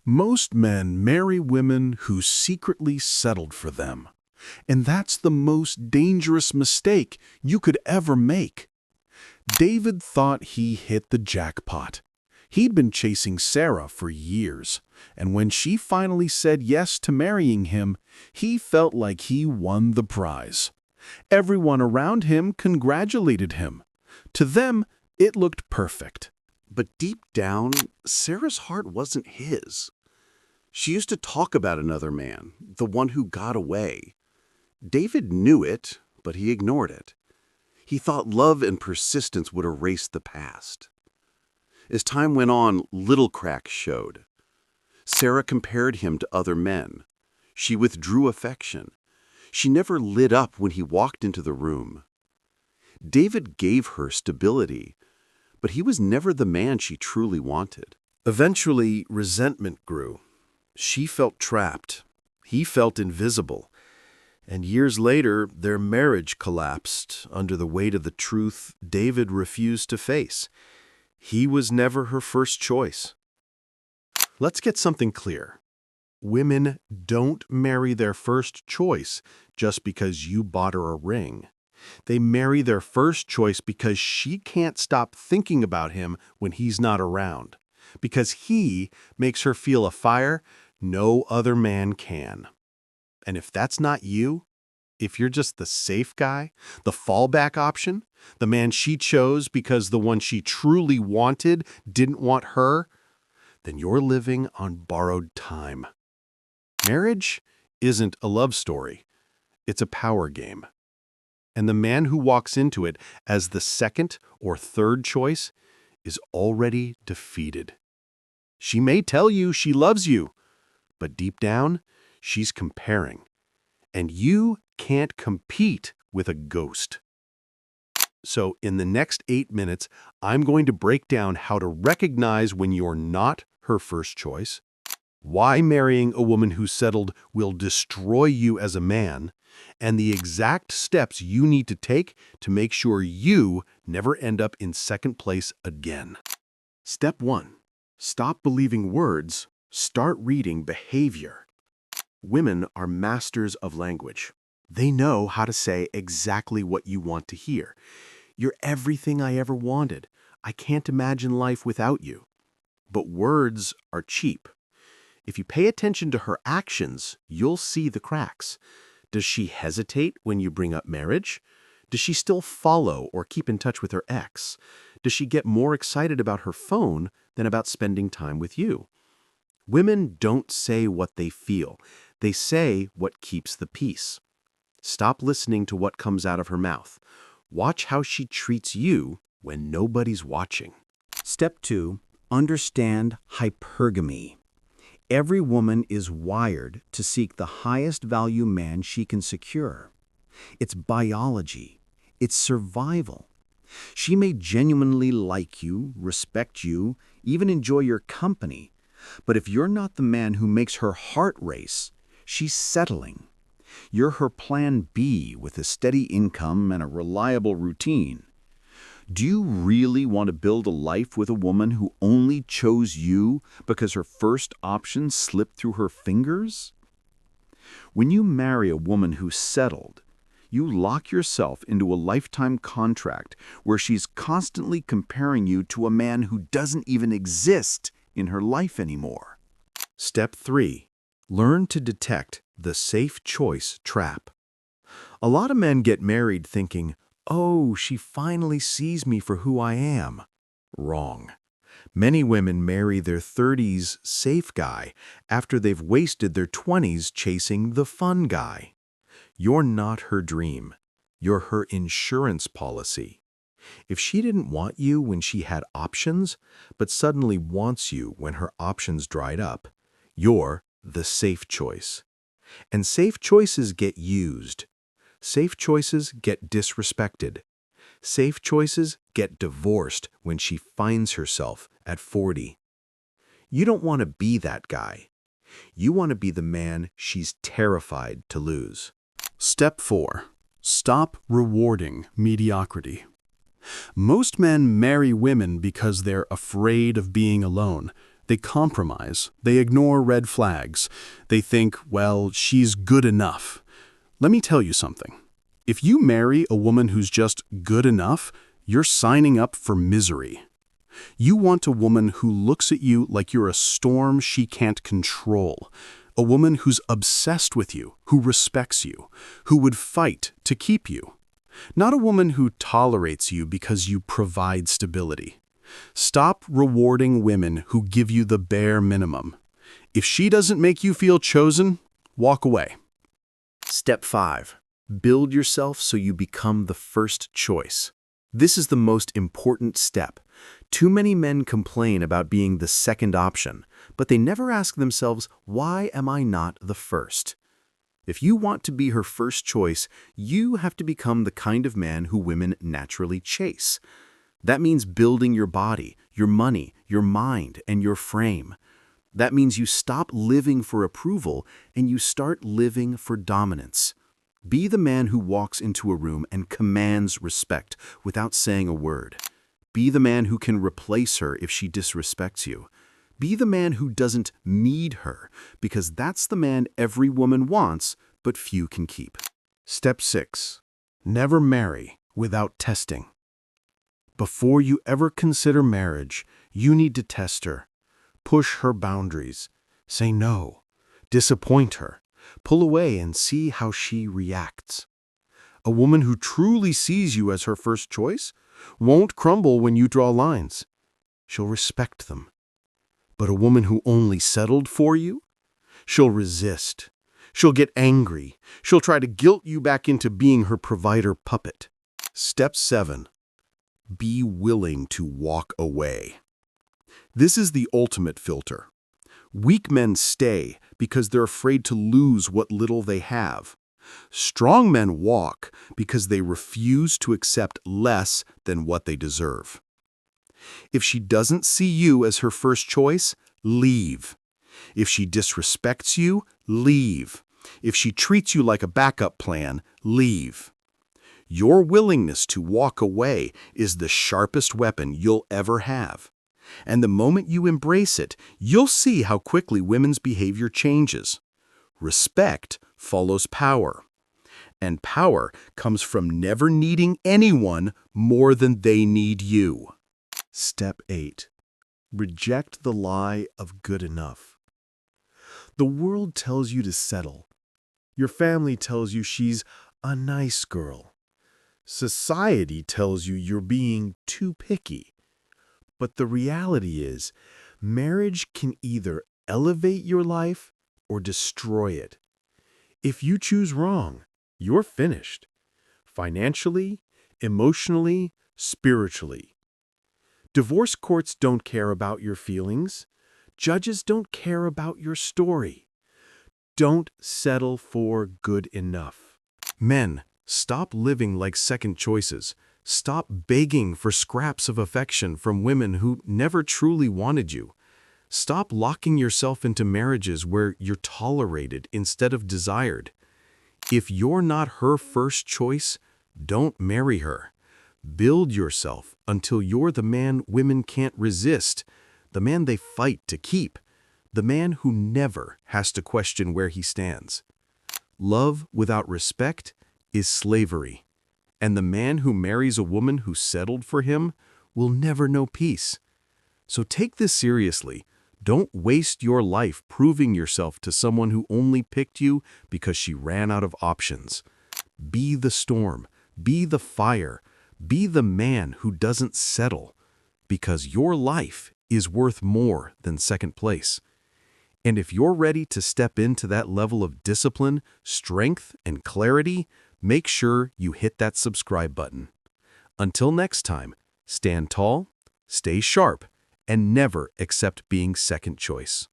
Most men marry women who secretly settled for them. And that's the most dangerous mistake you could ever make. David thought he hit the jackpot. He'd been chasing Sarah for years, and when she finally said yes to marrying him, he felt like he won the prize. Everyone around him congratulated him. To them, it looked perfect. But deep down, Sarah's heart wasn't his. She used to talk about another man, the one who got away. David knew it, but he ignored it. He thought love and persistence would erase the past. As time went on, little cracks showed. Sarah compared him to other men. She withdrew affection. She never lit up when he walked into the room. David gave her stability, but he was never the man she truly wanted. Eventually, resentment grew. She felt trapped. He felt invisible. And years later, their marriage collapsed under the weight of the truth David refused to face. He was never her first choice. Let's get something clear. Women don't marry their first choice just because you bought her a ring. They marry their first choice because she can't stop thinking about him when he's not around. Because he makes her feel a fire no other man can. And if that's not you, if you're just the safe guy, the fallback option, the man she chose because the one she truly wanted didn't want her, then you're living on borrowed time. Marriage isn't a love story. It's a power game. And the man who walks into it as the second or third choice is already defeated. She may tell you she loves you, but deep down, she's comparing. And you can't compete with a ghost. So in the next 8 minutes, I'm going to break down how to recognize when you're not her first choice, why marrying a woman who settled will destroy you as a man, and the exact steps you need to take to make sure you never end up in second place again. Step 1. Stop believing words. Start reading behavior. Women are masters of language. They know how to say exactly what you want to hear. You're everything I ever wanted. I can't imagine life without you. But words are cheap. If you pay attention to her actions, you'll see the cracks. Does she hesitate when you bring up marriage? Does she still follow or keep in touch with her ex? Does she get more excited about her phone than about spending time with you? Women don't say what they feel. They say what keeps the peace. Stop listening to what comes out of her mouth. Watch how she treats you when nobody's watching. Step 2. Understand hypergamy. Every woman is wired to seek the highest value man she can secure. It's biology. It's survival. She may genuinely like you, respect you, even enjoy your company. But if you're not the man who makes her heart race, she's settling. You're her plan B with a steady income and a reliable routine. Do you really want to build a life with a woman who only chose you because her first option slipped through her fingers? When you marry a woman who's settled, you lock yourself into a lifetime contract where she's constantly comparing you to a man who doesn't even exist in her life anymore. Step 3. Learn to detect the safe choice trap. A lot of men get married thinking, "Oh, she finally sees me for who I am." Wrong. Many women marry their 30s safe guy after they've wasted their 20s chasing the fun guy. You're not her dream. You're her insurance policy. If she didn't want you when she had options, but suddenly wants you when her options dried up, you're the safe choice. And safe choices get used. Safe choices get disrespected. Safe choices get divorced when she finds herself at 40. You don't want to be that guy. You want to be the man she's terrified to lose. Step 4. Stop rewarding mediocrity. Most men marry women because they're afraid of being alone, They compromise. They ignore red flags. They think, well, she's good enough. Let me tell you something. If you marry a woman who's just good enough, you're signing up for misery. You want a woman who looks at you like you're a storm she can't control. A woman who's obsessed with you, who respects you, who would fight to keep you. Not a woman who tolerates you because you provide stability. Stop rewarding women who give you the bare minimum. If she doesn't make you feel chosen, walk away. Step 5. Build yourself so you become the first choice. This is the most important step. Too many men complain about being the second option, but they never ask themselves, why am I not the first? If you want to be her first choice, you have to become the kind of man who women naturally chase. That means building your body, your money, your mind, and your frame. That means you stop living for approval and you start living for dominance. Be the man who walks into a room and commands respect without saying a word. Be the man who can replace her if she disrespects you. Be the man who doesn't need her, because that's the man every woman wants, but few can keep. Step 6. Never marry without testing. Before you ever consider marriage, you need to test her. Push her boundaries. Say no. Disappoint her. Pull away and see how she reacts. A woman who truly sees you as her first choice won't crumble when you draw lines. She'll respect them. But a woman who only settled for you, she'll resist. She'll get angry. She'll try to guilt you back into being her provider puppet. Step 7. Be willing to walk away. This is the ultimate filter. Weak men stay because they're afraid to lose what little they have. Strong men walk because they refuse to accept less than what they deserve. If she doesn't see you as her first choice, leave. If she disrespects you, leave. If she treats you like a backup plan, leave. Your willingness to walk away is the sharpest weapon you'll ever have. And the moment you embrace it, you'll see how quickly women's behavior changes. Respect follows power. And power comes from never needing anyone more than they need you. Step 8. Reject the lie of good enough. The world tells you to settle. Your family tells you she's a nice girl. Society tells you you're being too picky. But the reality is, marriage can either elevate your life or destroy it. If you choose wrong, you're finished. Financially, emotionally, spiritually. Divorce courts don't care about your feelings. Judges don't care about your story. Don't settle for good enough. Men, stop living like second choices. Stop begging for scraps of affection from women who never truly wanted you. Stop locking yourself into marriages where you're tolerated instead of desired. If you're not her first choice, don't marry her. Build yourself until you're the man women can't resist, the man they fight to keep, the man who never has to question where he stands. Love without respect is slavery, and the man who marries a woman who settled for him will never know peace. So take this seriously. Don't waste your life proving yourself to someone who only picked you because she ran out of options. Be the storm, be the fire, be the man who doesn't settle, because your life is worth more than second place. And if you're ready to step into that level of discipline, strength, and clarity, make sure you hit that subscribe button. Until next time, stand tall, stay sharp, and never accept being second choice.